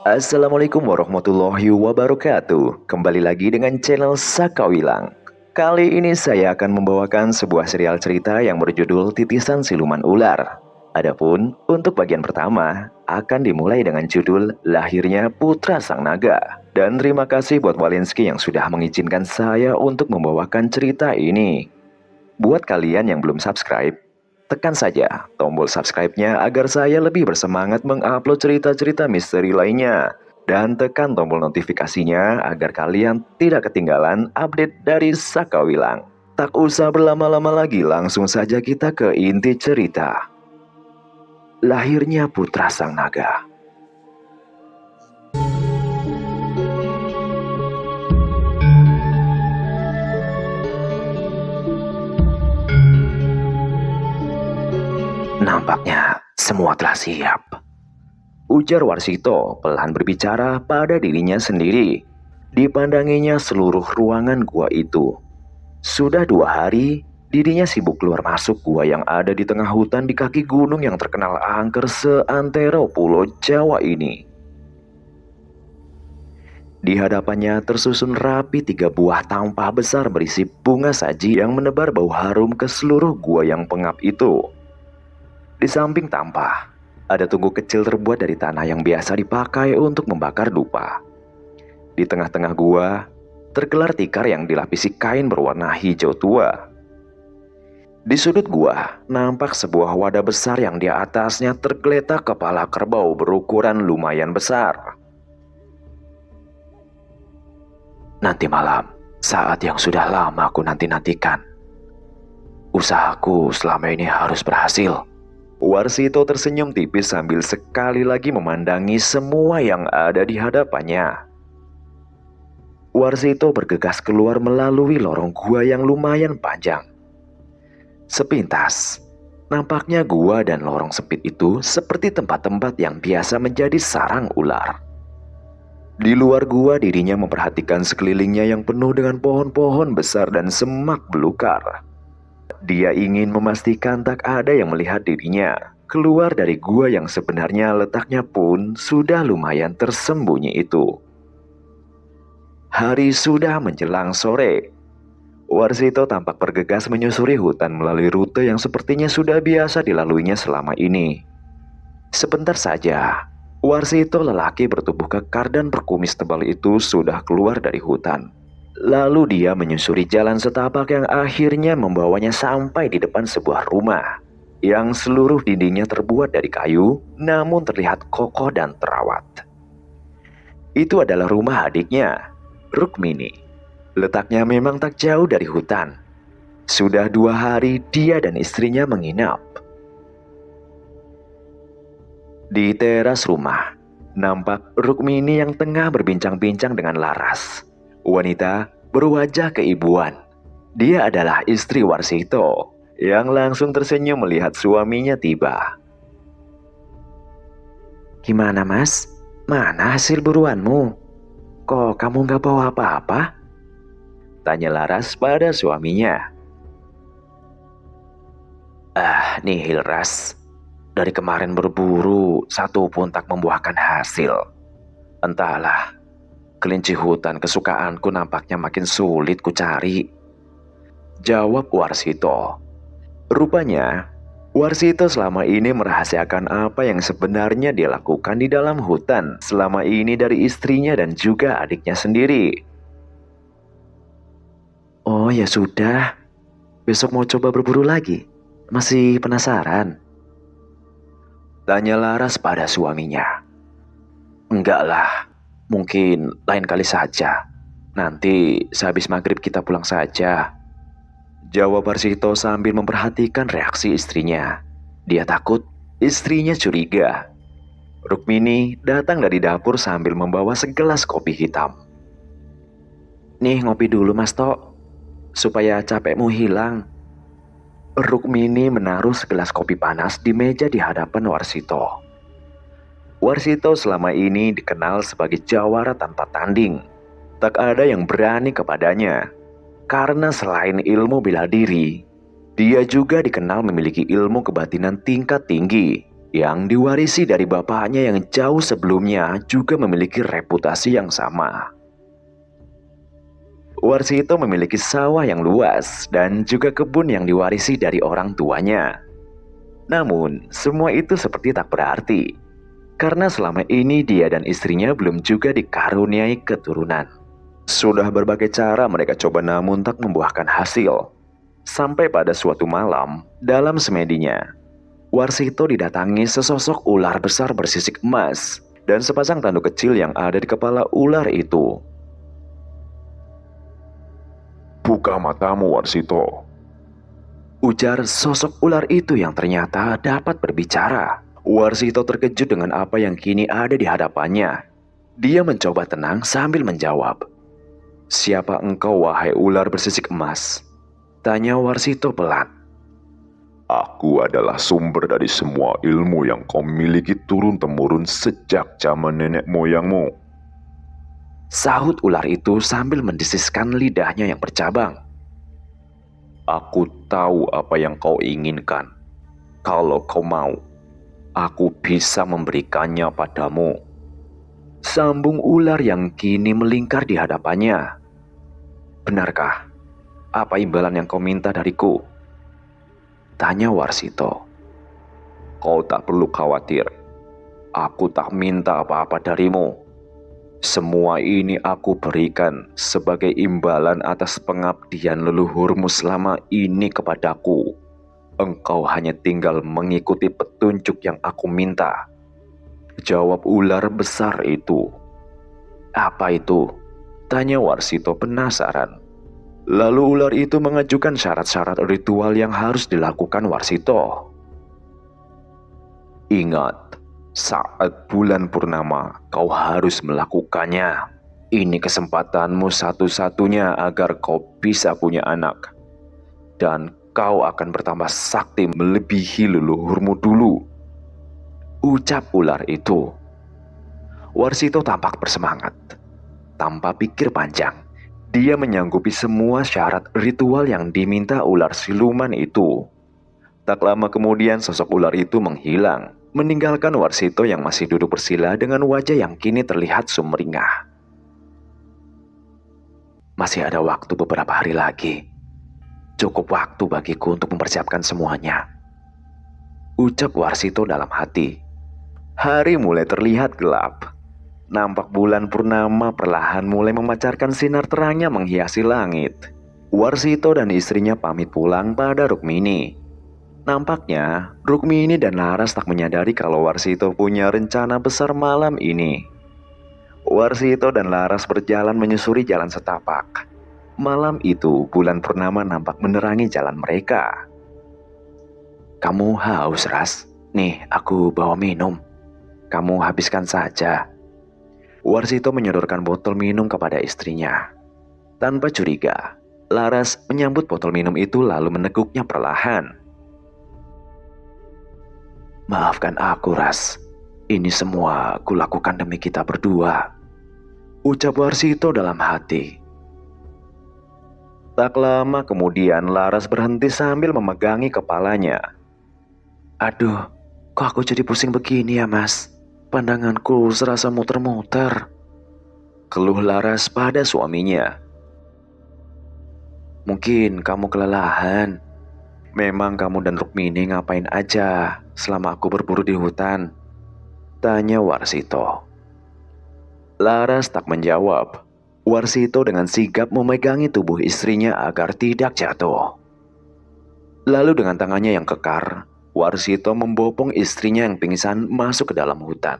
Assalamualaikum warahmatullahi wabarakatuh. Kembali lagi dengan channel Sakawilang. Kali ini saya akan membawakan sebuah serial cerita yang berjudul Titisan Siluman Ular. Adapun untuk bagian pertama akan dimulai dengan judul Lahirnya Putra Sang Naga. Dan terima kasih buat Walensky yang sudah mengizinkan saya untuk membawakan cerita ini. Buat kalian yang belum subscribe, tekan saja tombol subscribe-nya agar saya lebih bersemangat mengupload cerita-cerita misteri lainnya. Dan tekan tombol notifikasinya agar kalian tidak ketinggalan update dari Sakawilang. Tak usah berlama-lama lagi, langsung saja kita ke inti cerita. Lahirnya Putra Sang Naga. Nampaknya semua telah siap, ujar Warsito pelan berbicara pada dirinya sendiri. Dipandanginya seluruh ruangan gua itu. Sudah 2 hari, dirinya sibuk keluar masuk gua yang ada di tengah hutan di kaki gunung yang terkenal angker seantero Pulau Jawa ini. Di hadapannya tersusun rapi 3 buah tampah besar berisi bunga saji yang menebar bau harum ke seluruh gua yang pengap itu. Di samping tampah, ada tunggu kecil terbuat dari tanah yang biasa dipakai untuk membakar dupa. Di tengah-tengah gua, tergelar tikar yang dilapisi kain berwarna hijau tua. Di sudut gua, nampak sebuah wadah besar yang di atasnya tergeletak kepala kerbau berukuran lumayan besar. Nanti malam, saat yang sudah lama aku nanti-nantikan. Usahaku selama ini harus berhasil. Warsito tersenyum tipis sambil sekali lagi memandangi semua yang ada di hadapannya. Warsito bergegas keluar melalui lorong gua yang lumayan panjang. Sepintas, nampaknya gua dan lorong sempit itu seperti tempat-tempat yang biasa menjadi sarang ular. Di luar gua, dirinya memperhatikan sekelilingnya yang penuh dengan pohon-pohon besar dan semak belukar. Dia ingin memastikan tak ada yang melihat dirinya keluar dari gua yang sebenarnya letaknya pun sudah lumayan tersembunyi itu. Hari sudah menjelang sore. Warsito tampak bergegas menyusuri hutan melalui rute yang sepertinya sudah biasa dilaluinya selama ini. Sebentar saja, Warsito lelaki bertubuh kekar dan berkumis tebal itu sudah keluar dari hutan. Lalu dia menyusuri jalan setapak yang akhirnya membawanya sampai di depan sebuah rumah yang seluruh dindingnya terbuat dari kayu namun terlihat kokoh dan terawat. Itu adalah rumah adiknya, Rukmini. Letaknya memang tak jauh dari hutan. Sudah 2 hari dia dan istrinya menginap. Di teras rumah, nampak Rukmini yang tengah berbincang-bincang dengan Laras, wanita berwajah keibuan. Dia adalah istri Warsito yang langsung tersenyum melihat suaminya tiba. Gimana mas? Mana hasil buruanmu? Kok kamu gak bawa apa-apa? Tanya Laras pada suaminya. Nihil Ras. Dari kemarin berburu, satu pun tak membuahkan hasil. Entahlah, kelinci hutan kesukaanku nampaknya makin sulit ku cari, jawab Warsito. Rupanya, Warsito selama ini merahasiakan apa yang sebenarnya dia lakukan di dalam hutan selama ini dari istrinya dan juga adiknya sendiri. Oh ya sudah, besok mau coba berburu lagi. Masih penasaran? Tanya Laras pada suaminya. Enggak lah, mungkin lain kali saja. Nanti sehabis maghrib kita pulang saja, jawab Warsito sambil memperhatikan reaksi istrinya. Dia takut istrinya curiga. Rukmini datang dari dapur sambil membawa segelas kopi hitam. Nih ngopi dulu mas Tok, supaya capekmu hilang. Rukmini menaruh segelas kopi panas di meja di hadapan Warsito. Warsito selama ini dikenal sebagai jawara tanpa tanding. Tak ada yang berani kepadanya. Karena selain ilmu bela diri, dia juga dikenal memiliki ilmu kebatinan tingkat tinggi yang diwarisi dari bapaknya yang jauh sebelumnya juga memiliki reputasi yang sama. Warsito memiliki sawah yang luas dan juga kebun yang diwarisi dari orang tuanya. Namun, semua itu seperti tak berarti, karena selama ini dia dan istrinya belum juga dikaruniai keturunan. Sudah berbagai cara mereka coba namun tak membuahkan hasil. Sampai pada suatu malam, dalam semedinya, Warsito didatangi sesosok ular besar bersisik emas dan sepasang tanduk kecil yang ada di kepala ular itu. Buka matamu, Warsito. Ujar sosok ular itu yang ternyata dapat berbicara. Warsito terkejut dengan apa yang kini ada di hadapannya. Dia mencoba tenang sambil menjawab. "Siapa engkau, wahai ular bersisik emas?" Tanya Warsito pelan. Aku adalah sumber dari semua ilmu yang kau miliki turun-temurun sejak zaman nenek moyangmu. Sahut ular itu sambil mendesiskan lidahnya yang bercabang. Aku tahu apa yang kau inginkan. Kalau kau mau, aku bisa memberikannya padamu. Sambung ular yang kini melingkar di hadapannya. "Benarkah? Apa imbalan yang kau minta dariku?" Tanya Warsito. Kau tak perlu khawatir. Aku tak minta apa-apa darimu. Semua ini aku berikan sebagai imbalan atas pengabdian leluhurmu selama ini kepadaku. Engkau hanya tinggal mengikuti petunjuk yang aku minta. Jawab ular besar itu. "Apa itu?" Tanya Warsito penasaran. Lalu ular itu mengajukan syarat-syarat ritual yang harus dilakukan Warsito. Ingat, saat bulan purnama kau harus melakukannya. Ini kesempatanmu satu-satunya agar kau bisa punya anak. Dan kau akan bertambah sakti melebihi leluhurmu dulu. Ucap ular itu. Warsito tampak bersemangat. Tanpa pikir panjang, dia menyanggupi semua syarat ritual yang diminta ular siluman itu. Tak lama kemudian sosok ular itu menghilang, meninggalkan Warsito yang masih duduk bersila dengan wajah yang kini terlihat sumringah. "Masih ada waktu beberapa hari lagi. Cukup waktu bagiku untuk mempersiapkan semuanya," ucap Warsito dalam hati. Hari mulai terlihat gelap. Nampak bulan purnama perlahan mulai memancarkan sinar terangnya menghiasi langit. Warsito dan istrinya pamit pulang pada Rukmini. Nampaknya Rukmini dan Laras tak menyadari kalau Warsito punya rencana besar malam ini. Warsito dan Laras berjalan menyusuri jalan setapak. Malam itu bulan purnama nampak menerangi jalan mereka. "Kamu haus, Ras? Nih, aku bawa minum. Kamu habiskan saja." Warsito menyodorkan botol minum kepada istrinya. Tanpa curiga, Laras menyambut botol minum itu lalu meneguknya perlahan. "Maafkan aku, Ras. Ini semua aku lakukan demi kita berdua," ucap Warsito dalam hati. Tak lama kemudian Laras berhenti sambil memegangi kepalanya. "Aduh, kok aku jadi pusing begini ya, Mas? Pandanganku serasa muter-muter," keluh Laras pada suaminya. "Mungkin kamu kelelahan. Memang kamu dan Rukmini ngapain aja selama aku berburu di hutan?" tanya Warsito. Laras tak menjawab. Warsito dengan sigap memegangi tubuh istrinya agar tidak jatuh. Lalu dengan tangannya yang kekar, Warsito membopong istrinya yang pingsan masuk ke dalam hutan.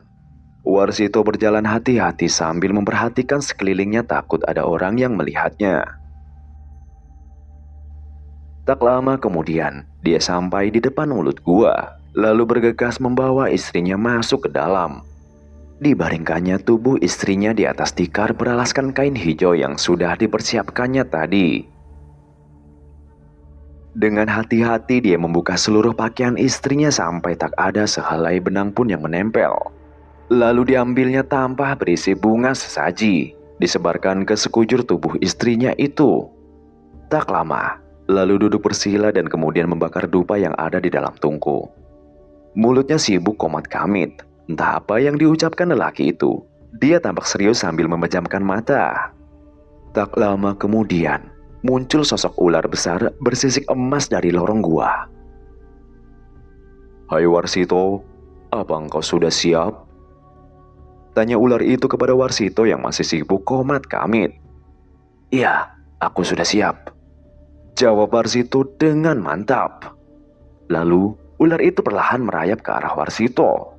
Warsito berjalan hati-hati sambil memperhatikan sekelilingnya takut ada orang yang melihatnya. Tak lama kemudian, dia sampai di depan mulut gua, lalu bergegas membawa istrinya masuk ke dalam. Dibaringkannya tubuh istrinya di atas tikar beralaskan kain hijau yang sudah dipersiapkannya tadi. Dengan hati-hati dia membuka seluruh pakaian istrinya sampai tak ada sehelai benang pun yang menempel. Lalu diambilnya tampah berisi bunga sesaji, disebarkan ke sekujur tubuh istrinya itu. Tak lama, lalu duduk bersila dan kemudian membakar dupa yang ada di dalam tungku. Mulutnya sibuk komat kamit. Entah apa yang diucapkan lelaki itu. Dia tampak serius sambil memejamkan mata. Tak lama kemudian, muncul sosok ular besar bersisik emas dari lorong gua. "Hai Warsito, apa engkau sudah siap?" tanya ular itu kepada Warsito yang masih sibuk komat kamit. "Iya, aku sudah siap," jawab Warsito dengan mantap. Lalu, ular itu perlahan merayap ke arah Warsito.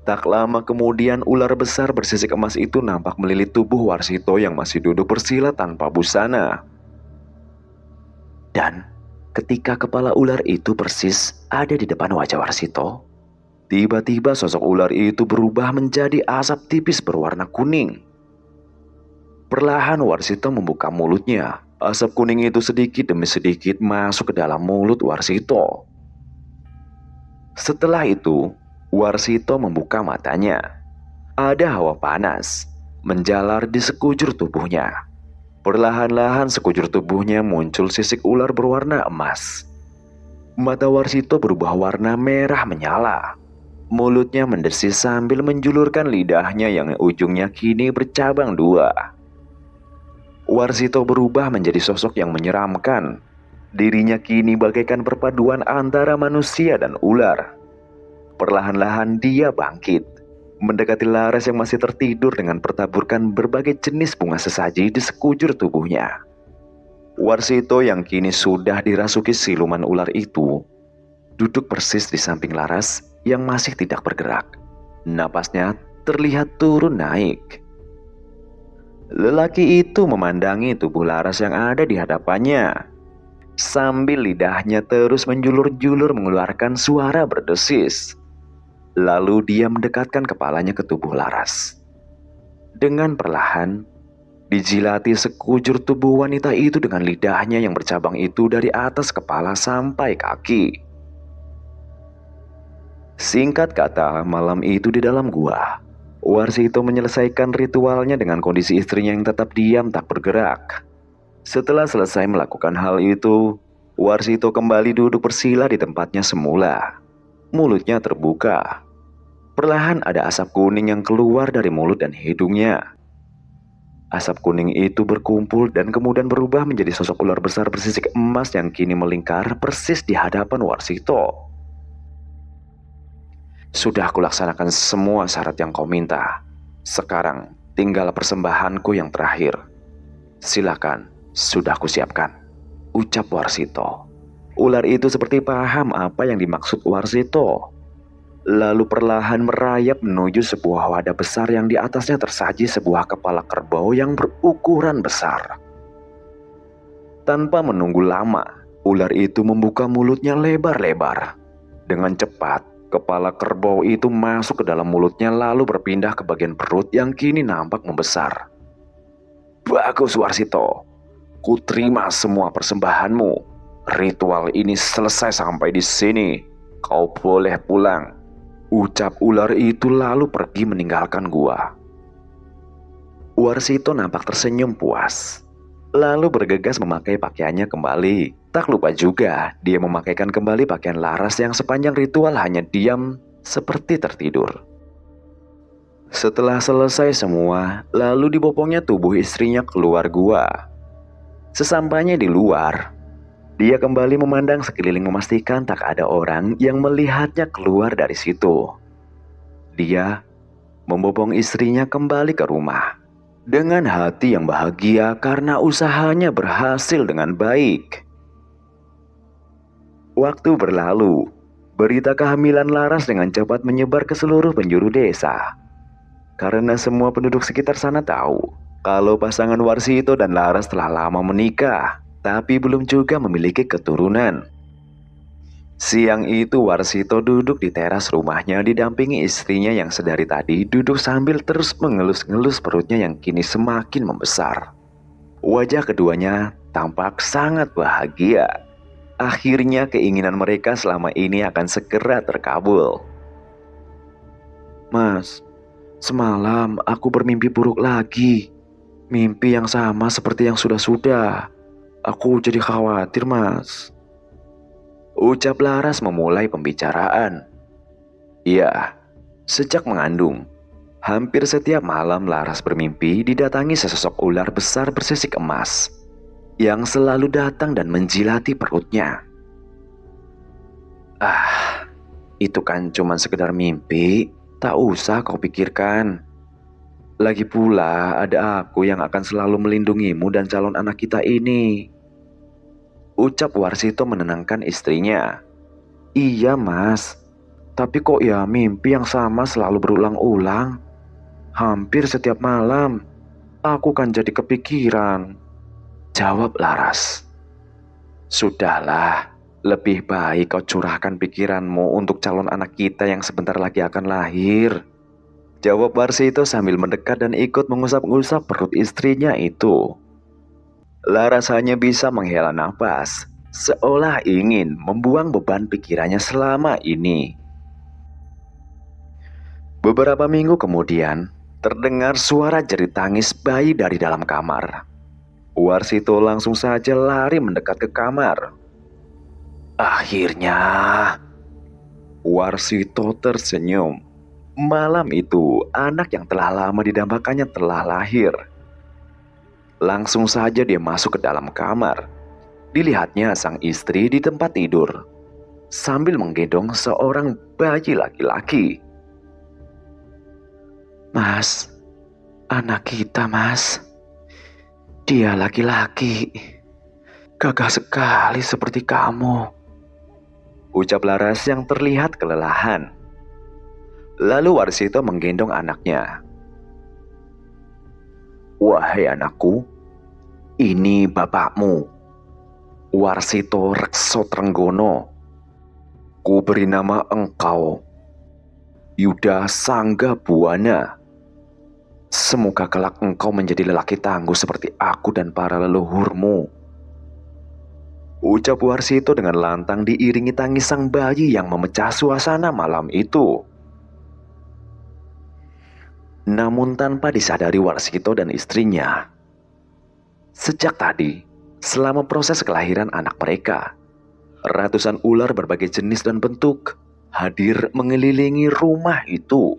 Tak lama kemudian ular besar bersisik emas itu nampak melilit tubuh Warsito yang masih duduk bersila tanpa busana. Dan ketika kepala ular itu persis ada di depan wajah Warsito, tiba-tiba sosok ular itu berubah menjadi asap tipis berwarna kuning. Perlahan Warsito membuka mulutnya. Asap kuning itu sedikit demi sedikit masuk ke dalam mulut Warsito. Setelah itu, Warsito membuka matanya. Ada hawa panas menjalar di sekujur tubuhnya. Perlahan-lahan sekujur tubuhnya muncul sisik ular berwarna emas. Mata Warsito berubah warna merah menyala. Mulutnya mendesis sambil menjulurkan lidahnya yang ujungnya kini bercabang dua. Warsito berubah menjadi sosok yang menyeramkan. Dirinya kini bagaikan perpaduan antara manusia dan ular. Perlahan-lahan dia bangkit, mendekati Laras yang masih tertidur dengan bertaburkan berbagai jenis bunga sesaji di sekujur tubuhnya. Warsito yang kini sudah dirasuki siluman ular itu, duduk persis di samping Laras yang masih tidak bergerak. Napasnya terlihat turun naik. Lelaki itu memandangi tubuh Laras yang ada di hadapannya, sambil lidahnya terus menjulur-julur mengeluarkan suara berdesis. Lalu dia mendekatkan kepalanya ke tubuh Laras. Dengan perlahan, dijilati sekujur tubuh wanita itu dengan lidahnya yang bercabang itu dari atas kepala sampai kaki. Singkat kata, malam itu di dalam gua, Warsito menyelesaikan ritualnya dengan kondisi istrinya yang tetap diam tak bergerak. Setelah selesai melakukan hal itu, Warsito kembali duduk bersila di tempatnya semula. Mulutnya terbuka. Perlahan ada asap kuning yang keluar dari mulut dan hidungnya. Asap kuning itu berkumpul dan kemudian berubah menjadi sosok ular besar bersisik emas yang kini melingkar persis di hadapan Warsito. "Sudah aku laksanakan semua syarat yang kau minta. Sekarang tinggal persembahanku yang terakhir. Silakan, sudah aku siapkan," ucap Warsito. Ular itu seperti paham apa yang dimaksud Warsito. Lalu perlahan merayap menuju sebuah wadah besar yang di atasnya tersaji sebuah kepala kerbau yang berukuran besar. Tanpa menunggu lama, ular itu membuka mulutnya lebar-lebar. Dengan cepat, kepala kerbau itu masuk ke dalam mulutnya lalu berpindah ke bagian perut yang kini nampak membesar. "Bagus Warsito, ku terima semua persembahanmu. Ritual ini selesai sampai di sini. Kau boleh pulang," ucap ular itu lalu pergi meninggalkan gua. Warsito nampak tersenyum puas, lalu bergegas memakai pakaiannya kembali. Tak lupa juga dia memakaikan kembali pakaian Laras yang sepanjang ritual hanya diam seperti tertidur. Setelah selesai semua, lalu dibopongnya tubuh istrinya keluar gua. Sesampainya di luar, dia kembali memandang sekeliling memastikan tak ada orang yang melihatnya keluar dari situ. Dia membopong istrinya kembali ke rumah dengan hati yang bahagia karena usahanya berhasil dengan baik. Waktu berlalu, berita kehamilan Laras dengan cepat menyebar ke seluruh penjuru desa. Karena semua penduduk sekitar sana tahu kalau pasangan Warsito dan Laras telah lama menikah, tapi belum juga memiliki keturunan. Siang itu Warsito duduk di teras rumahnya didampingi istrinya yang sedari tadi duduk sambil terus mengelus-ngelus perutnya yang kini semakin membesar. Wajah keduanya tampak sangat bahagia. Akhirnya keinginan mereka selama ini akan segera terkabul. "Mas, semalam aku bermimpi buruk lagi. Mimpi yang sama seperti yang sudah-sudah. Aku jadi khawatir, Mas," ucap Laras memulai pembicaraan. Iya, sejak mengandung, hampir setiap malam Laras bermimpi didatangi sesosok ular besar bersisik emas yang selalu datang dan menjilati perutnya. Ah, itu kan cuma sekedar mimpi, tak usah kau pikirkan. Lagi pula ada aku yang akan selalu melindungimu dan calon anak kita ini. Ucap Warsito menenangkan istrinya. Iya mas, tapi kok ya mimpi yang sama selalu berulang-ulang. Hampir setiap malam, aku kan jadi kepikiran. Jawab Laras. Sudahlah, lebih baik kau curahkan pikiranmu untuk calon anak kita yang sebentar lagi akan lahir. Jawab Warsito sambil mendekat dan ikut mengusap-ngusap perut istrinya itu. Laras hanya bisa menghela nafas, seolah ingin membuang beban pikirannya selama ini. Beberapa minggu kemudian, terdengar suara jerit tangis bayi dari dalam kamar. Warsito langsung saja lari mendekat ke kamar. Akhirnya, Warsito tersenyum. Malam itu, anak yang telah lama didambakannya telah lahir. Langsung saja dia masuk ke dalam kamar. Dilihatnya sang istri di tempat tidur, sambil menggendong seorang bayi laki-laki. Mas, anak kita mas. Dia laki-laki. Gagah sekali seperti kamu. Ucap Laras yang terlihat kelelahan. Lalu Warsito menggendong anaknya. Wahai anakku, ini bapakmu, Warsito Rekso Trenggono. Ku beri nama engkau, Yuda Sangga Buana. Semoga kelak engkau menjadi lelaki tangguh seperti aku dan para leluhurmu. Ucap Warsito dengan lantang diiringi tangis sang bayi yang memecah suasana malam itu. Namun tanpa disadari Warsito dan istrinya, sejak tadi, selama proses kelahiran anak mereka, ratusan ular berbagai jenis dan bentuk hadir mengelilingi rumah itu.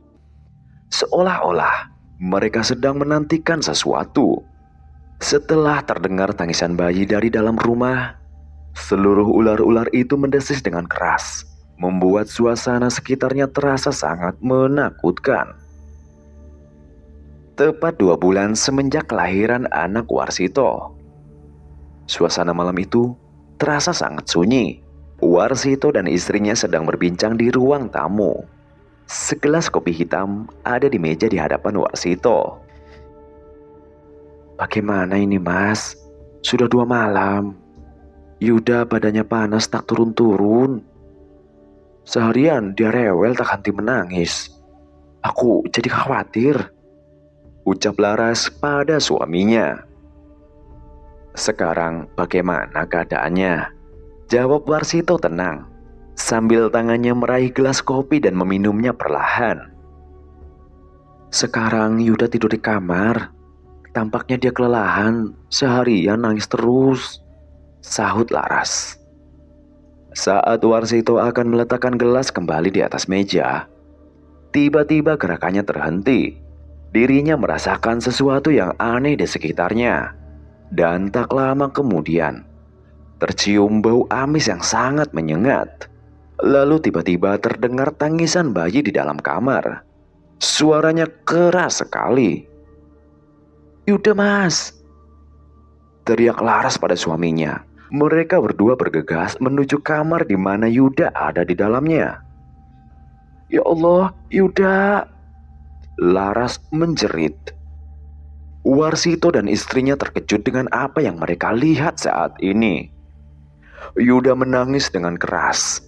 Seolah-olah mereka sedang menantikan sesuatu. Setelah terdengar tangisan bayi dari dalam rumah, seluruh ular-ular itu mendesis dengan keras, membuat suasana sekitarnya terasa sangat menakutkan. Tepat 2 bulan semenjak kelahiran anak Warsito, suasana malam itu terasa sangat sunyi. Warsito dan istrinya sedang berbincang di ruang tamu. Segelas kopi hitam ada di meja di hadapan Warsito. Bagaimana ini mas? Sudah 2 malam. Yuda badannya panas tak turun-turun. Seharian dia rewel tak henti menangis. Aku jadi khawatir. Ucap Laras pada suaminya. Sekarang bagaimana keadaannya? Jawab Warsito tenang, sambil tangannya meraih gelas kopi dan meminumnya perlahan. Sekarang Yuda tidur di kamar. Tampaknya dia kelelahan, seharian nangis terus. Sahut Laras. Saat Warsito akan meletakkan gelas kembali di atas meja, tiba-tiba gerakannya terhenti. Dirinya merasakan sesuatu yang aneh di sekitarnya. Dan tak lama kemudian, tercium bau amis yang sangat menyengat. Lalu tiba-tiba terdengar tangisan bayi di dalam kamar. Suaranya keras sekali. Yuda mas! Teriak Laras pada suaminya. Mereka berdua bergegas menuju kamar di mana Yuda ada di dalamnya. Ya Allah, Yuda! Laras menjerit. Warsito dan istrinya terkejut dengan apa yang mereka lihat saat ini. Yuda menangis dengan keras.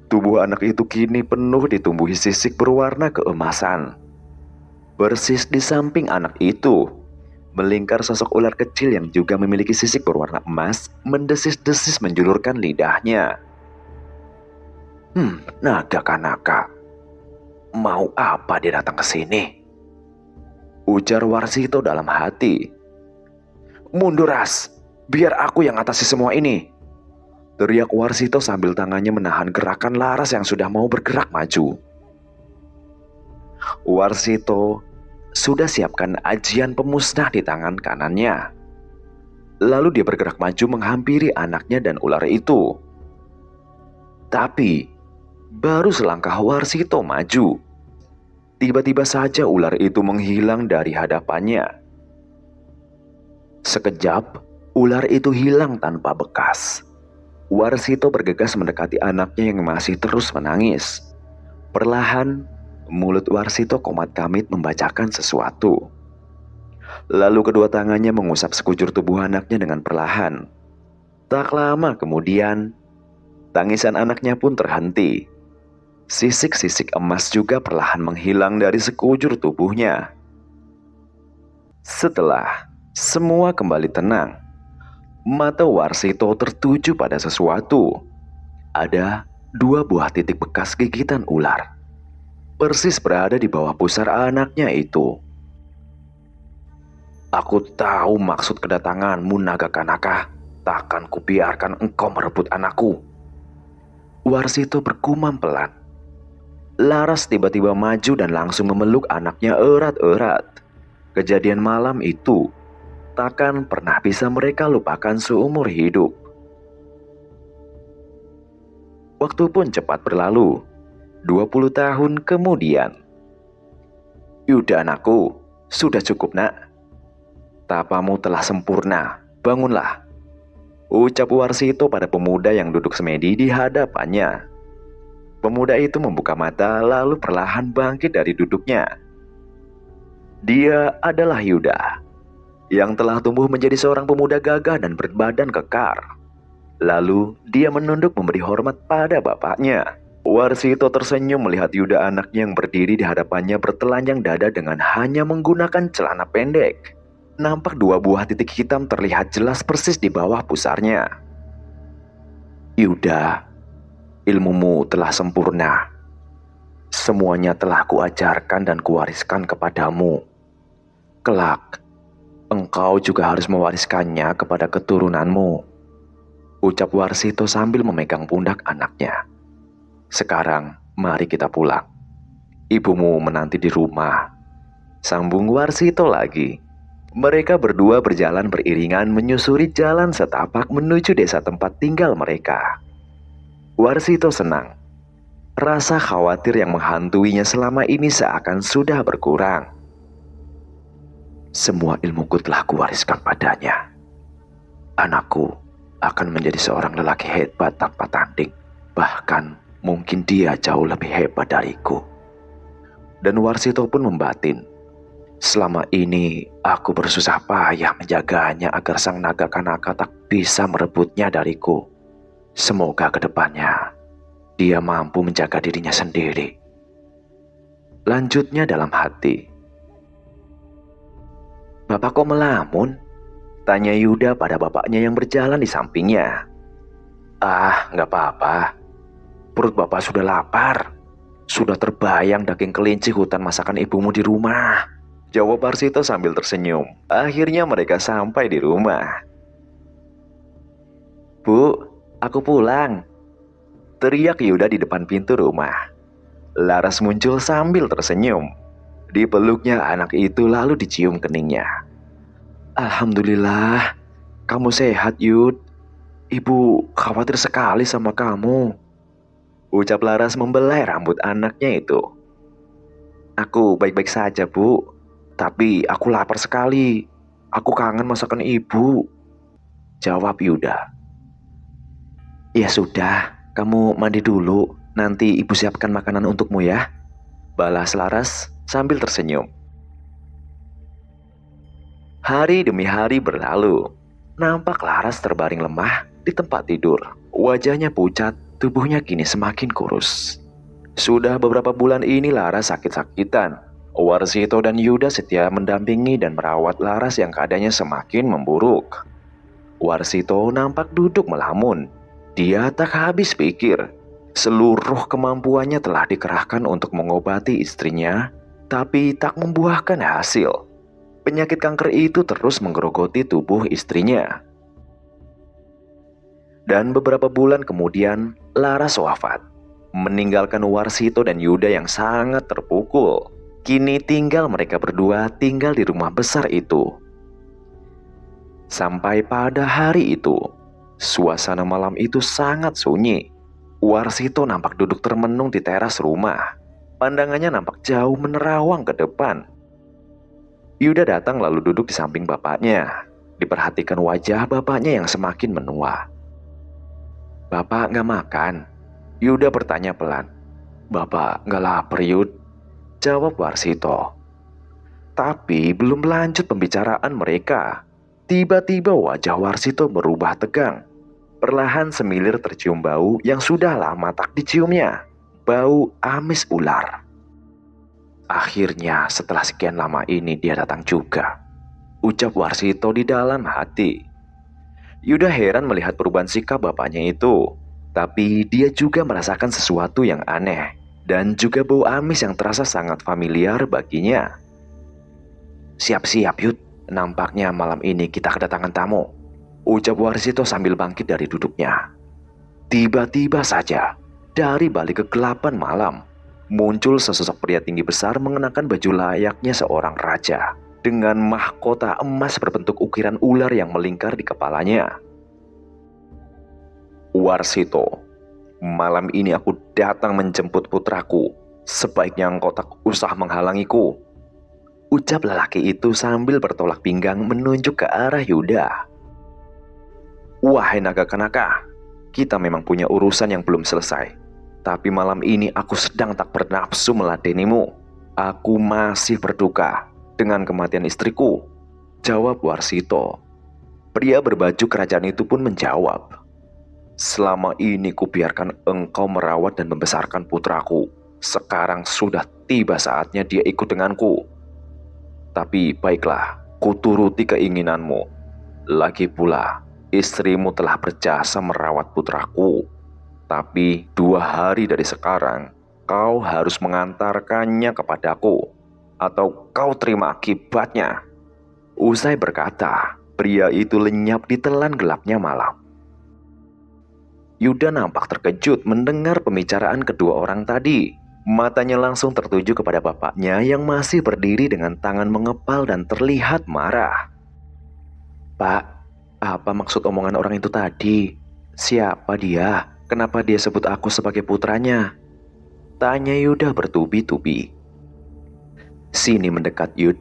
Tubuh anak itu kini penuh ditumbuhi sisik berwarna keemasan. Persis di samping anak itu, melingkar sosok ular kecil yang juga memiliki sisik berwarna emas, mendesis-desis menjulurkan lidahnya. Naga kanaka. Mau apa dia datang ke sini? Ujar Warsito dalam hati. Mundur Ras, biar aku yang atasi semua ini. Teriak Warsito sambil tangannya menahan gerakan Laras yang sudah mau bergerak maju. Warsito sudah siapkan ajian pemusnah di tangan kanannya. Lalu dia bergerak maju menghampiri anaknya dan ular itu. Tapi baru selangkah Warsito maju, tiba-tiba saja ular itu menghilang dari hadapannya. Sekejap, ular itu hilang tanpa bekas. Warsito bergegas mendekati anaknya yang masih terus menangis. Perlahan, mulut Warsito komat-kamit membacakan sesuatu. Lalu kedua tangannya mengusap sekujur tubuh anaknya dengan perlahan. Tak lama kemudian, tangisan anaknya pun terhenti. Sisik-sisik emas juga perlahan menghilang dari sekujur tubuhnya. Setelah semua kembali tenang, mata Warsito tertuju pada sesuatu. Ada 2 buah titik bekas gigitan ular, persis berada di bawah pusar anaknya itu. Aku tahu maksud kedatanganmu, Naga Kanaka. Takkan kubiarkan engkau merebut anakku. Warsito bergumam pelan. Laras tiba-tiba maju dan langsung memeluk anaknya erat-erat. Kejadian malam itu takkan pernah bisa mereka lupakan seumur hidup. Waktu pun cepat berlalu. 20 tahun kemudian. Yuda anakku, sudah cukup nak. Tapamu telah sempurna, bangunlah. Ucap Warsito pada pemuda yang duduk semedi di hadapannya. Pemuda itu membuka mata lalu perlahan bangkit dari duduknya. Dia adalah Yuda, yang telah tumbuh menjadi seorang pemuda gagah dan berbadan kekar. Lalu dia menunduk memberi hormat pada bapaknya. Warsito tersenyum melihat Yuda anaknya yang berdiri di hadapannya bertelanjang dada dengan hanya menggunakan celana pendek. Nampak 2 buah titik hitam terlihat jelas persis di bawah pusarnya. Yuda, ilmumu telah sempurna. Semuanya telah kuajarkan dan kuwariskan kepadamu. Kelak, engkau juga harus mewariskannya kepada keturunanmu. Ucap Warsito sambil memegang pundak anaknya. Sekarang, mari kita pulang. Ibumu menanti di rumah. Sambung Warsito lagi. Mereka berdua berjalan beriringan menyusuri jalan setapak menuju desa tempat tinggal mereka. Warsito senang. Rasa khawatir yang menghantuinya selama ini seakan sudah berkurang. Semua ilmuku telah kuwariskan padanya. Anakku akan menjadi seorang lelaki hebat tanpa tanding. Bahkan mungkin dia jauh lebih hebat dariku. Dan Warsito pun membatin. Selama ini aku bersusah payah menjaganya agar sang naga kanaka tak bisa merebutnya dariku. Semoga kedepannya dia mampu menjaga dirinya sendiri. Lanjutnya dalam hati. Bapak kok melamun? Tanya Yuda pada bapaknya yang berjalan di sampingnya. Ah, nggak apa-apa. Perut bapak sudah lapar. Sudah terbayang daging kelinci hutan masakan ibumu di rumah. Jawab Warsito sambil tersenyum. Akhirnya mereka sampai di rumah. Bu, aku pulang. Teriak Yuda di depan pintu rumah. Laras muncul sambil tersenyum. Dipeluknya anak itu lalu dicium keningnya. Alhamdulillah, kamu sehat Yud. Ibu khawatir sekali sama kamu. Ucap Laras membelai rambut anaknya itu. Aku baik-baik saja bu. Tapi aku lapar sekali. Aku kangen masakan ibu. Jawab Yuda. Ya sudah, kamu mandi dulu. Nanti ibu siapkan makanan untukmu ya. Balas Laras sambil tersenyum. Hari demi hari berlalu. Nampak Laras terbaring lemah di tempat tidur. Wajahnya pucat, tubuhnya kini semakin kurus. Sudah beberapa bulan ini Laras sakit-sakitan. Warsito dan Yuda setia mendampingi dan merawat Laras yang keadaannya semakin memburuk. Warsito nampak duduk melamun. Dia tak habis pikir. Seluruh kemampuannya telah dikerahkan untuk mengobati istrinya, tapi tak membuahkan hasil. Penyakit kanker itu terus menggerogoti tubuh istrinya. Dan beberapa bulan kemudian, Laras wafat, meninggalkan Warsito dan Yuda yang sangat terpukul. Kini tinggal mereka berdua tinggal di rumah besar itu. Sampai pada hari itu, suasana malam itu sangat sunyi. Warsito nampak duduk termenung di teras rumah. Pandangannya nampak jauh menerawang ke depan. Yuda datang lalu duduk di samping bapaknya. Diperhatikan wajah bapaknya yang semakin menua. "Bapak nggak makan?" Yuda bertanya pelan. "Bapak nggak lapar, Yud?" jawab Warsito. Tapi belum lanjut pembicaraan mereka, tiba-tiba wajah Warsito berubah tegang. Perlahan semilir tercium bau yang sudah lama tak diciumnya. Bau amis ular. "Akhirnya setelah sekian lama ini dia datang juga," ucap Warsito di dalam hati. Yuda heran melihat perubahan sikap bapaknya itu. Tapi dia juga merasakan sesuatu yang aneh. Dan juga bau amis yang terasa sangat familiar baginya. "Siap-siap, Yud. Nampaknya malam ini kita kedatangan tamu," ucap Warsito sambil bangkit dari duduknya. Tiba-tiba saja, dari balik kegelapan malam, muncul sesosok pria tinggi besar mengenakan baju layaknya seorang raja, dengan mahkota emas berbentuk ukiran ular yang melingkar di kepalanya. "Warsito, malam ini aku datang menjemput putraku. Sebaiknya engkau tak usah menghalangiku," ucap lelaki itu sambil bertolak pinggang menunjuk ke arah Yuda. "Wahai naga kanaka, kita memang punya urusan yang belum selesai. Tapi malam ini aku sedang tak bernafsu meladenimu. Aku masih berduka dengan kematian istriku," jawab Warsito. Pria berbaju kerajaan itu pun menjawab, "Selama ini kubiarkan engkau merawat dan membesarkan putraku. Sekarang sudah tiba saatnya dia ikut denganku. Tapi baiklah, kuturuti keinginanmu. Lagi pula, istrimu telah berjasa merawat putraku. Tapi 2 hari dari sekarang, kau harus mengantarkannya kepadaku, atau kau terima akibatnya." Usai berkata, pria itu lenyap di telan gelapnya malam. Yuda nampak terkejut mendengar pembicaraan kedua orang tadi. Matanya langsung tertuju kepada bapaknya yang masih berdiri dengan tangan mengepal dan terlihat marah. "Pak, apa maksud omongan orang itu tadi? Siapa dia? Kenapa dia sebut aku sebagai putranya?" tanya Yuda bertubi-tubi. "Sini mendekat, Yud.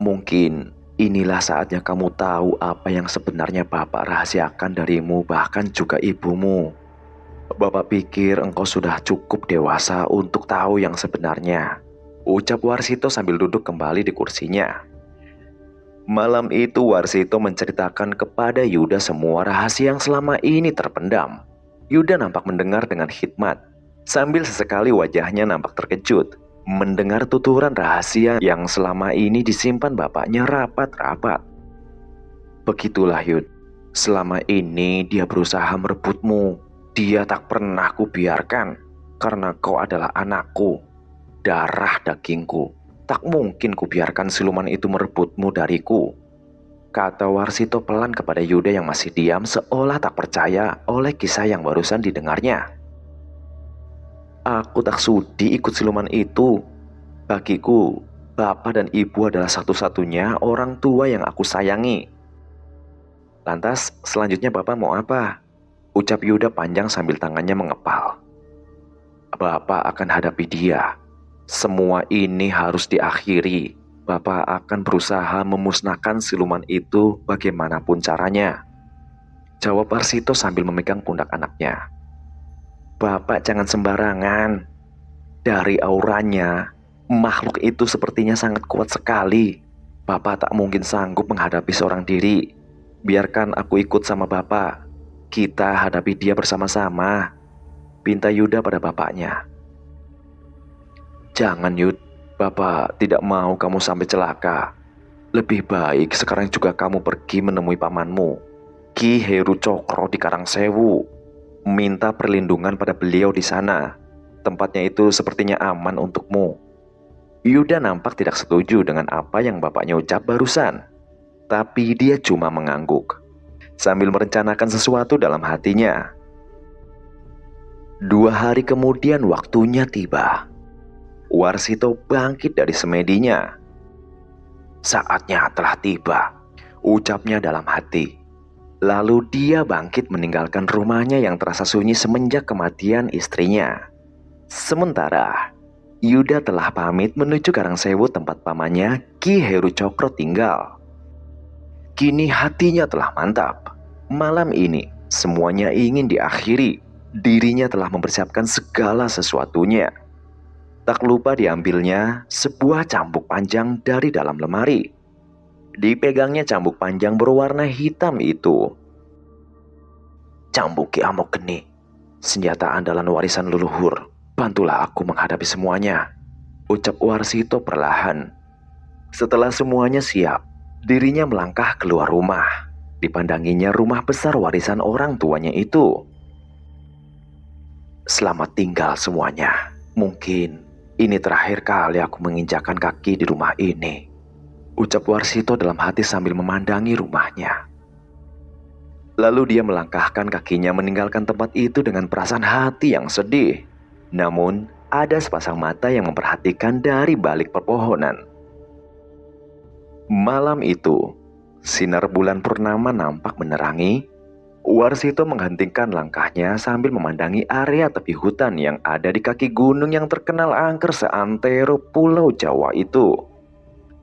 Mungkin inilah saatnya kamu tahu apa yang sebenarnya Bapak rahasiakan darimu, bahkan juga ibumu. Bapak pikir engkau sudah cukup dewasa untuk tahu yang sebenarnya," ucap Warsito sambil duduk kembali di kursinya. Malam itu Warsito menceritakan kepada Yuda semua rahasia yang selama ini terpendam. Yuda nampak mendengar dengan hikmat, sambil sesekali wajahnya nampak terkejut mendengar tuturan rahasia yang selama ini disimpan bapaknya rapat-rapat. "Begitulah, Yud. Selama ini dia berusaha merebutmu. Dia tak pernah kubiarkan, karena kau adalah anakku, darah dagingku. Tak mungkin kubiarkan siluman itu merebutmu dariku," kata Warsito pelan kepada Yuda yang masih diam seolah tak percaya oleh kisah yang barusan didengarnya. "Aku tak sudi ikut siluman itu. Bagiku, bapak dan ibu adalah satu-satunya orang tua yang aku sayangi." "Lantas selanjutnya bapak mau apa?" ucap Yuda panjang sambil tangannya mengepal. "Bapak akan hadapi dia. Semua ini harus diakhiri. Bapak akan berusaha memusnahkan siluman itu bagaimanapun caranya," jawab Warsito sambil memegang pundak anaknya. "Bapak jangan sembarangan. Dari auranya, makhluk itu sepertinya sangat kuat sekali. Bapak tak mungkin sanggup menghadapi seorang diri. Biarkan aku ikut sama Bapak. Kita hadapi dia bersama-sama," pinta Yuda pada bapaknya. "Jangan, Yud. Bapak tidak mau kamu sampai celaka. Lebih baik sekarang juga kamu pergi menemui pamanmu, Ki Heru Cokro di Karangsewu. Minta perlindungan pada beliau di sana. Tempatnya itu sepertinya aman untukmu." Yuda nampak tidak setuju dengan apa yang bapaknya ucap barusan. Tapi dia cuma mengangguk sambil merencanakan sesuatu dalam hatinya. 2 hari kemudian waktunya tiba. Warsito bangkit dari semedinya. Saatnya telah tiba, ucapnya dalam hati. Lalu dia bangkit meninggalkan rumahnya yang terasa sunyi semenjak kematian istrinya. Sementara Yuda telah pamit menuju Karangsewu tempat pamannya Ki Heru Cokro tinggal. Kini hatinya telah mantap. Malam ini semuanya ingin diakhiri. Dirinya telah mempersiapkan segala sesuatunya. Tak lupa diambilnya sebuah cambuk panjang dari dalam lemari. Dipegangnya cambuk panjang berwarna hitam itu. Cambuk Ki Amok Geni, senjata andalan warisan leluhur. Bantulah aku menghadapi semuanya, ucap Warsito perlahan. Setelah semuanya siap, dirinya melangkah keluar rumah. Dipandanginya rumah besar warisan orang tuanya itu. Selamat tinggal semuanya. Mungkin ini terakhir kali aku menginjakkan kaki di rumah ini, ucap Warsito dalam hati sambil memandangi rumahnya. Lalu dia melangkahkan kakinya meninggalkan tempat itu dengan perasaan hati yang sedih. Namun ada sepasang mata yang memperhatikan dari balik pepohonan. Malam itu, sinar bulan purnama nampak menerangi. Warsito menghentikan langkahnya sambil memandangi area tepi hutan yang ada di kaki gunung yang terkenal angker seantero Pulau Jawa itu.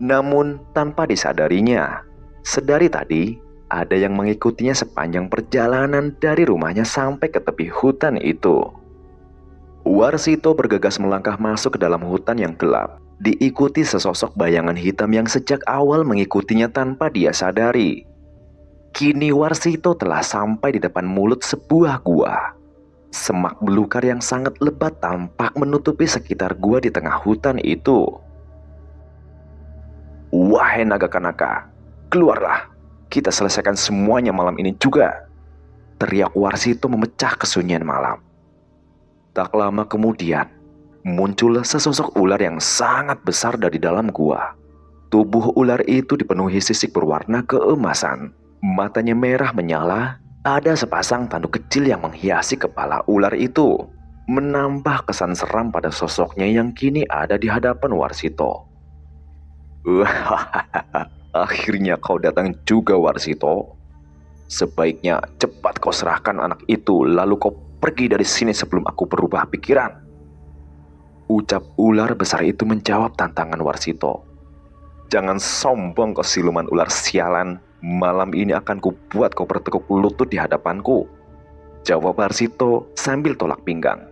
Namun tanpa disadarinya, sedari tadi ada yang mengikutinya sepanjang perjalanan dari rumahnya sampai ke tepi hutan itu. Warsito bergegas melangkah masuk ke dalam hutan yang gelap, diikuti sesosok bayangan hitam yang sejak awal mengikutinya tanpa dia sadari. Kini Warsito telah sampai di depan mulut sebuah gua. Semak belukar yang sangat lebat tampak menutupi sekitar gua di tengah hutan itu. Wahai naga kanaka, keluarlah, kita selesaikan semuanya malam ini juga, teriak Warsito memecah kesunyian malam. Tak lama kemudian, muncul sesosok ular yang sangat besar dari dalam gua. Tubuh ular itu dipenuhi sisik berwarna keemasan. Matanya merah menyala. Ada sepasang tanduk kecil yang menghiasi kepala ular itu, menambah kesan seram pada sosoknya yang kini ada di hadapan Warsito. Akhirnya kau datang juga, Warsito. Sebaiknya cepat kau serahkan anak itu, lalu kau pergi dari sini sebelum aku berubah pikiran, ucap ular besar itu menjawab tantangan Warsito. Jangan sombong kau siluman ular sialan. Malam ini akan kubuat kau bertekuk lutut di hadapanku, jawab Warsito sambil tolak pinggang.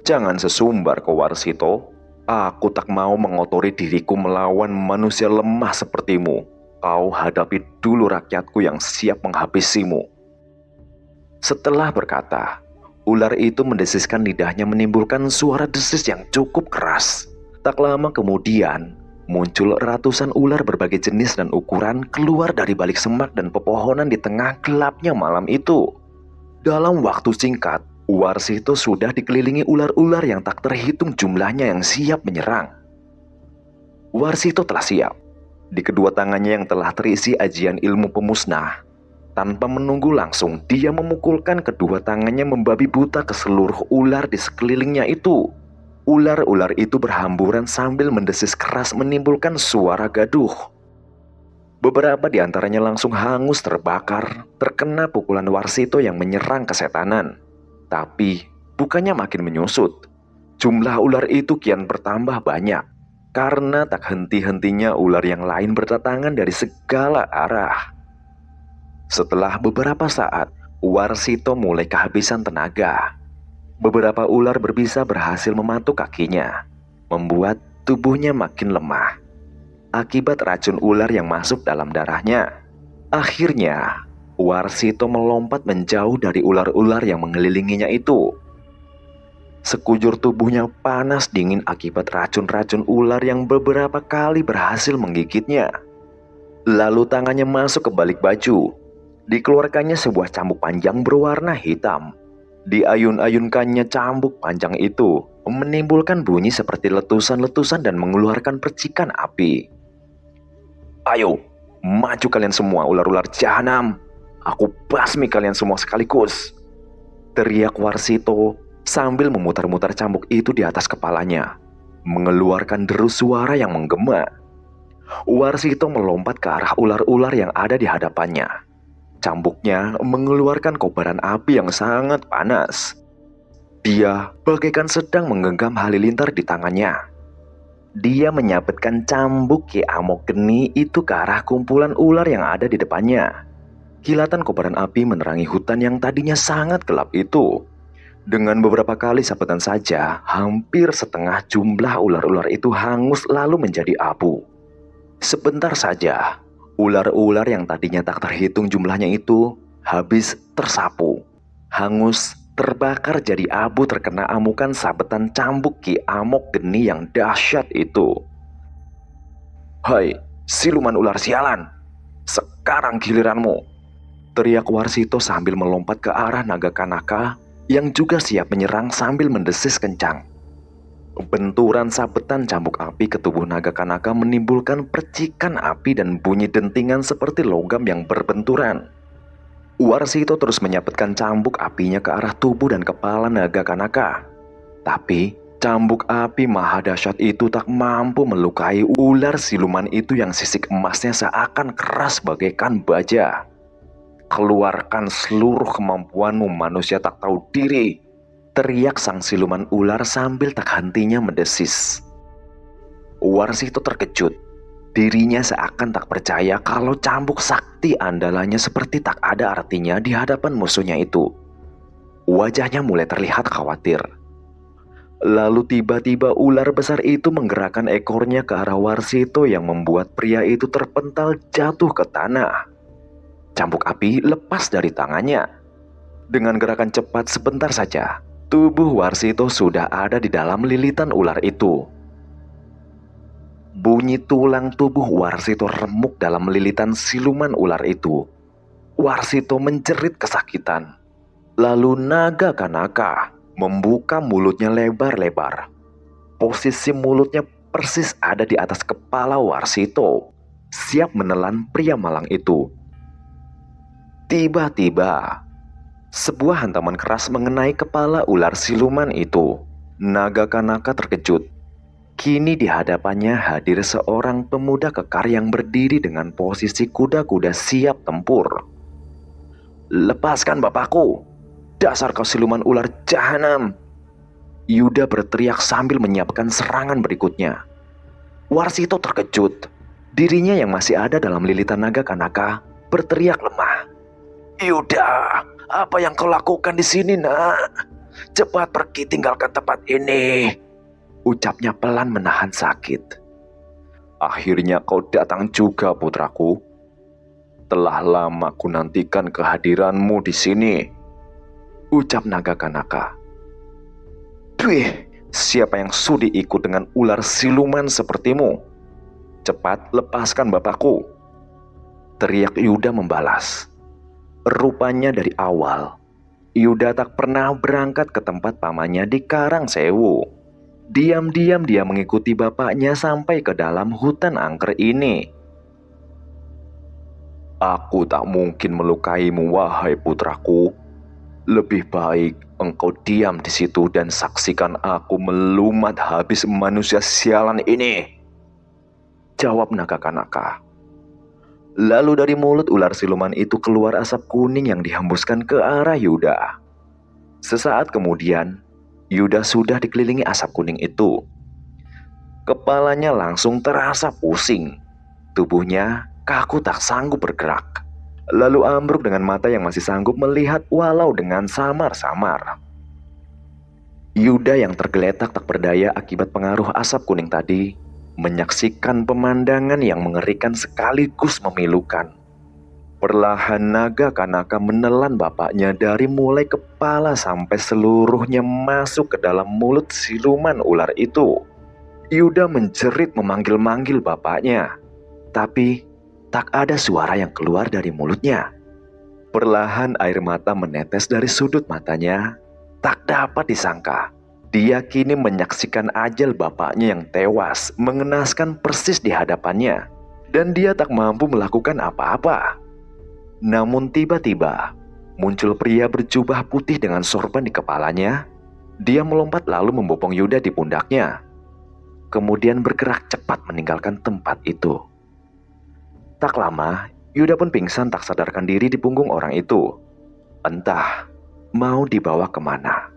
Jangan sesumbar kau, Warsito. Aku tak mau mengotori diriku melawan manusia lemah sepertimu. Kau hadapi dulu rakyatku yang siap menghabisimu. Setelah berkata, ular itu mendesiskan lidahnya menimbulkan suara desis yang cukup keras. Tak lama kemudian, muncul ratusan ular berbagai jenis dan ukuran keluar dari balik semak dan pepohonan di tengah gelapnya malam itu. Dalam waktu singkat, Warsito sudah dikelilingi ular-ular yang tak terhitung jumlahnya yang siap menyerang. Warsito telah siap. Di kedua tangannya yang telah terisi ajian ilmu pemusnah. Tanpa menunggu langsung, dia memukulkan kedua tangannya membabi buta ke seluruh ular di sekelilingnya itu. Ular-ular itu berhamburan sambil mendesis keras menimbulkan suara gaduh. Beberapa di antaranya langsung hangus terbakar, terkena pukulan Warsito yang menyerang kesetanan. Tapi bukannya makin menyusut. Jumlah ular itu kian bertambah banyak, karena tak henti-hentinya ular yang lain berdatangan dari segala arah. Setelah beberapa saat, Warsito mulai kehabisan tenaga. Beberapa ular berbisa berhasil mematuk kakinya, membuat tubuhnya makin lemah. Akibat racun ular yang masuk dalam darahnya. Akhirnya, Warsito melompat menjauh dari ular-ular yang mengelilinginya itu. Sekujur tubuhnya panas dingin akibat racun-racun ular yang beberapa kali berhasil menggigitnya. Lalu tangannya masuk ke balik baju. Dikeluarkannya sebuah cambuk panjang berwarna hitam. Diayun-ayunkannya cambuk panjang itu menimbulkan bunyi seperti letusan-letusan dan mengeluarkan percikan api. Ayo, maju kalian semua ular-ular jahanam. Aku basmi kalian semua sekaligus, teriak Warsito sambil memutar-mutar cambuk itu di atas kepalanya. mengeluarkan deru suara yang menggema. Warsito melompat ke arah ular-ular yang ada di hadapannya. Cambuknya mengeluarkan kobaran api yang sangat panas. Dia bagaikan sedang menggenggam halilintar di tangannya. Dia menyabetkan cambuk Ki Amok Geni itu ke arah kumpulan ular yang ada di depannya. Kilatan kobaran api menerangi hutan yang tadinya sangat gelap itu. Dengan beberapa kali sabetan saja, hampir setengah jumlah ular-ular itu hangus lalu menjadi abu. Sebentar saja, ular-ular yang tadinya tak terhitung jumlahnya itu habis tersapu, hangus, terbakar jadi abu terkena amukan sabetan cambuk Ki Amok Geni yang dahsyat itu. "Hai, siluman ular sialan, sekarang giliranmu!" teriak Warsito sambil melompat ke arah naga Kanaka yang juga siap menyerang sambil mendesis kencang. Benturan sabetan cambuk api ke tubuh naga Kanaka menimbulkan percikan api dan bunyi dentingan seperti logam yang berbenturan. Warsito terus menyabetkan cambuk apinya ke arah tubuh dan kepala naga Kanaka. Tapi cambuk api maha dahsyat itu tak mampu melukai ular siluman itu yang sisik emasnya seakan keras bagaikan baja. "Keluarkan seluruh kemampuanmu, manusia tak tahu diri!" teriak sang siluman ular sambil tak hentinya mendesis. Warsito terkejut. Dirinya seakan tak percaya kalau cambuk sakti andalannya seperti tak ada artinya di hadapan musuhnya itu. Wajahnya mulai terlihat khawatir. Lalu tiba-tiba ular besar itu menggerakkan ekornya ke arah Warsito yang membuat pria itu terpental jatuh ke tanah. Cambuk api lepas dari tangannya. Dengan gerakan cepat sebentar saja, tubuh Warsito sudah ada di dalam lilitan ular itu. Bunyi tulang tubuh Warsito remuk dalam lilitan siluman ular itu. Warsito menjerit kesakitan. Lalu naga Kanaka membuka mulutnya lebar-lebar. Posisi mulutnya persis ada di atas kepala Warsito, siap menelan pria malang itu. Tiba-tiba, sebuah hantaman keras mengenai kepala ular siluman itu. Naga Kanaka terkejut. Kini di hadapannya hadir seorang pemuda kekar yang berdiri dengan posisi kuda-kuda siap tempur. "Lepaskan bapakku, dasar kau siluman ular jahanam!" Yuda berteriak sambil menyiapkan serangan berikutnya. Warsito terkejut. Dirinya yang masih ada dalam lilitan naga Kanaka berteriak lemah. "Yuda, apa yang kau lakukan di sini, nak? Cepat pergi tinggalkan tempat ini," ucapnya pelan menahan sakit. "Akhirnya kau datang juga, putraku. Telah lama ku nantikan kehadiranmu di sini," ucap naga Kanaka. "Wih, siapa yang sudi ikut dengan ular siluman sepertimu? Cepat lepaskan bapakku," teriak Yuda membalas. Rupanya dari awal, Yuda tak pernah berangkat ke tempat pamannya di Karangsewu. Diam-diam dia mengikuti bapaknya sampai ke dalam hutan angker ini. "Aku tak mungkin melukaimu, wahai putraku. Lebih baik engkau diam di situ dan saksikan aku melumat habis manusia sialan ini," jawab naga Kanaka. Lalu dari mulut ular siluman itu keluar asap kuning yang dihembuskan ke arah Yuda. Sesaat kemudian, Yuda sudah dikelilingi asap kuning itu. Kepalanya langsung terasa pusing. Tubuhnya kaku tak sanggup bergerak. Lalu ambruk dengan mata yang masih sanggup melihat walau dengan samar-samar. Yuda yang tergeletak tak berdaya akibat pengaruh asap kuning tadi menyaksikan pemandangan yang mengerikan sekaligus memilukan. Perlahan naga Kanaka menelan bapaknya dari mulai kepala sampai seluruhnya masuk ke dalam mulut siluman ular itu. Yuda menjerit memanggil-manggil bapaknya, tapi tak ada suara yang keluar dari mulutnya. Perlahan air mata menetes dari sudut matanya. Tak dapat disangka, dia kini menyaksikan ajal bapaknya yang tewas mengenaskan persis di hadapannya, dan dia tak mampu melakukan apa-apa. Namun tiba-tiba muncul pria berjubah putih dengan sorban di kepalanya. Dia melompat lalu membopong Yuda di pundaknya. kemudian bergerak cepat meninggalkan tempat itu. Tak lama, Yuda pun pingsan tak sadarkan diri di punggung orang itu. Entah mau dibawa kemana.